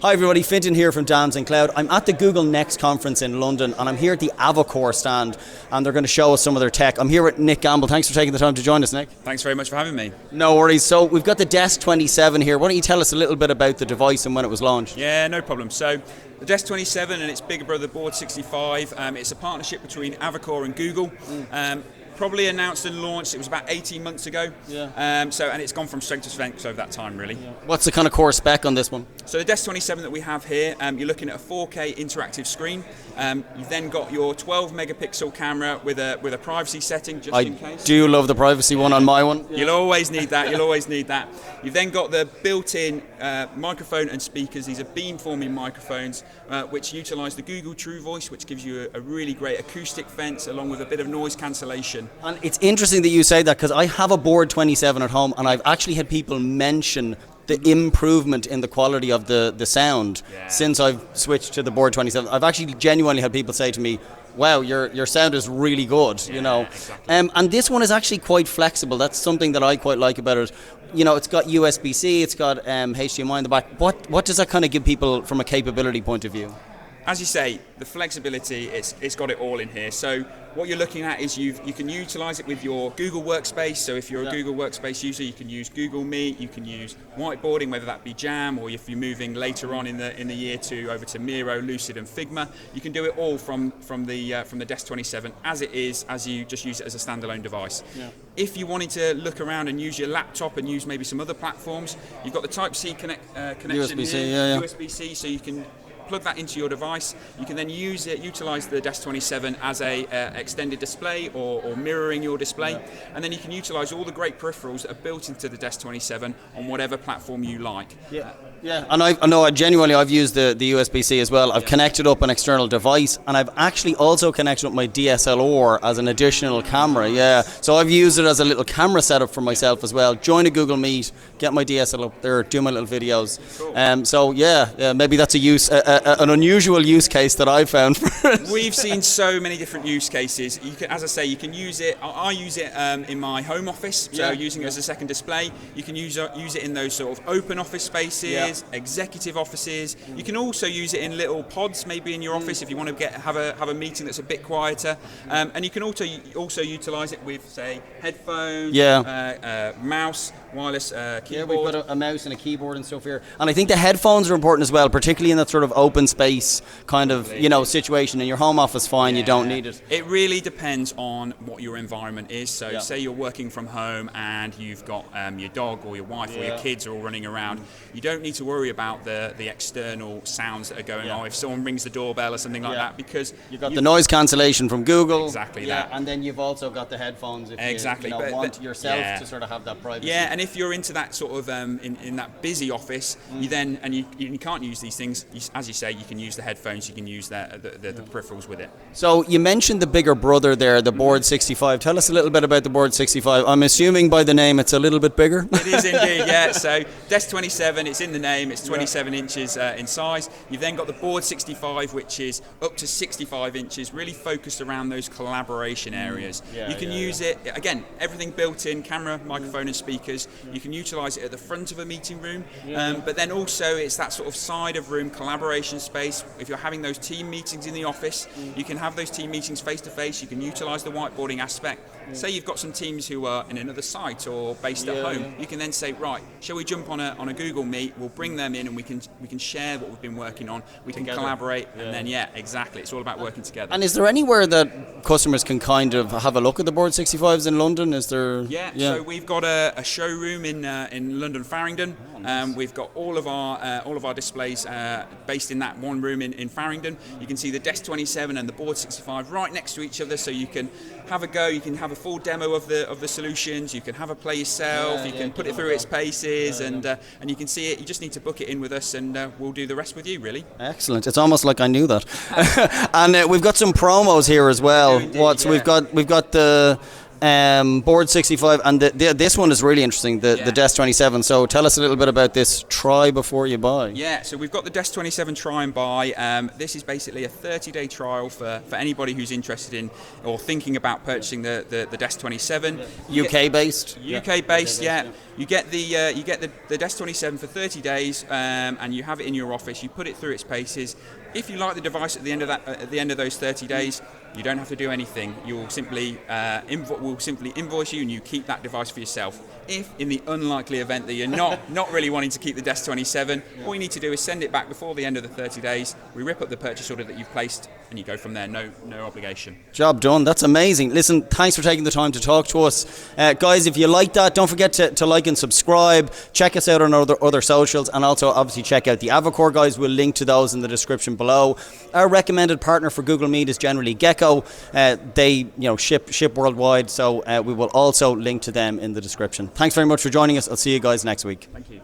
Hi everybody, Fintan here from Dams and Cloud. I'm at the Google Next conference in London and I'm here at the Avocor stand and they're going to show us some of their tech. I'm here with Nick Gamble. Thanks for taking the time to join us, Nick. Thanks very much for having me. No worries. So we've got the Desk 27 here. Why don't you tell us a little bit about the device and when it was launched? Yeah, no problem. So the Desk 27 and its bigger brother Board 65, it's a partnership between Avocor and Google. Probably announced and launched, it was about 18 months ago. Yeah. And it's gone from strength to strength over that time, really. Yeah. What's the kind of core spec on this one? So the Desk 27 that we have here, you're looking at a 4K interactive screen. You've then got your 12 megapixel camera with a privacy setting, just in case. I do love the privacy one on my one. Yeah. You'll always need that. You'll always need that. You've then got the built-in microphone and speakers. These are beamforming microphones, which utilise the Google True Voice, which gives you a really great acoustic fence, along with a bit of noise cancellation. And it's interesting that you say that because I have a Board 27 at home, and I've actually had people mention the improvement in the quality of the sound since I've switched to the Board 27. I've actually genuinely had people say to me, wow, your sound is really good, you know. Exactly. And this one is actually quite flexible. That's something that I quite like about it. You know, it's got USB-C, it's got HDMI in the back. What does that kind of give people from a capability point of view? As you say, the flexibility, it's got it all in here. So what you're looking at is you can utilize it with your Google Workspace. So if you're a Google Workspace user, you can use Google Meet, you can use whiteboarding, whether that be Jam, or if you're moving later on in the year over to Miro, Lucid and Figma, you can do it all from the Desk 27 as it is, as you just use it as a standalone device. Yeah. If you wanted to look around and use your laptop and use maybe some other platforms, you've got the Type-C connection USB-C, here, USB-C, so you can plug that into your device. You can then utilize the Desk 27 as a extended display or mirroring your display, and then you can utilize all the great peripherals that are built into the Desk 27 on whatever platform you like. And I've used the USB-C as well. I've connected up an external device, and I've actually also connected up my DSLR as an additional camera. So I've used it as a little camera setup for myself as well. Join a Google Meet, get my DSLR up there, do my little videos. Cool. Maybe that's an unusual use case that I've found. We've seen so many different use cases. As I say, you can use it. I use it in my home office, so using it as a second display. You can use it in those sort of open office spaces, executive offices. You can also use it in little pods, maybe in your office if you want to have a meeting that's a bit quieter. And you can also utilize it with, say, headphones, mouse, wireless keyboard. Yeah, we've got a mouse and a keyboard and stuff here. And I think the headphones are important as well, particularly in that sort of open space kind of situation. In your home office, fine, you don't need it. It really depends on what your environment is. So say you're working from home and you've got your dog or your wife or your kids are all running around. You don't need to worry about the external sounds that are going on if someone rings the doorbell or something like that, because you've got the noise cancellation from Google. Exactly that. And then you've also got the headphones if you want yourself to sort of have that privacy. Yeah, and if you're into that sort of in that busy office, you can't use these things. As you say, you can use the headphones, you can use the peripherals with it. So you mentioned the bigger brother there, the Board 65. Tell us a little bit about the Board 65. I'm assuming by the name it's a little bit bigger. It is indeed, yeah. So Desk 27, it's in the name, it's 27 inches in size. You've then got the Board 65, which is up to 65 inches, really focused around those collaboration areas. You can use it, again, everything built in, camera, microphone and speakers. You can utilize it at the front of a meeting room, but then also it's that sort of side of room collaboration space. If you're having those team meetings in the office, you can have those team meetings face to face. You can utilize the whiteboarding aspect. Say you've got some teams who are in another site or based at home. You can then say, right, shall we jump on a Google Meet? We'll bring them in and we can share what we've been working on. We can collaborate, and then exactly. It's all about working together. And is there anywhere that customers can kind of have a look at the Board 65s in London? Is there? So we've got a showroom in London Farringdon. We've got all of our displays based in that one room in Farringdon. You can see the Desk 27 and the Board 65 right next to each other, so you can have a go. You can have a full demo of the solutions. You can have a play yourself. You can put it through its paces, and you can see it. You just need to book it in with us, and we'll do the rest with you. Really. Excellent. It's almost like I knew that. And we've got some promos here as well. We've got the Board 65, and this one is really interesting, the Desk 27. So tell us a little bit about this try before you buy. Yeah, so we've got the Desk 27 try and buy. This is basically a 30-day trial for anybody who's interested in or thinking about purchasing the Desk 27. UK based. UK based, yeah. You get the Desk 27 for 30 days, and you have it in your office. You put it through its paces. If you like the device at the end of those 30 days, you don't have to do anything. You'll simply we'll simply invoice you, and you keep that device for yourself. If, in the unlikely event that you're not really wanting to keep the Desk 27, all you need to do is send it back before the end of the 30 days. We rip up the purchase order that you've placed, and you go from there. No obligation. Job done. That's amazing. Listen, thanks for taking the time to talk to us. Guys, if you like that, don't forget to like and subscribe. Check us out on other socials, and also obviously check out the Avocor guys. We'll link to those in the description below. Our recommended partner for Google Meet is generally Gecko. They ship worldwide, so we will also link to them in the description. Thanks very much for joining us. I'll see you guys next week. Thank you.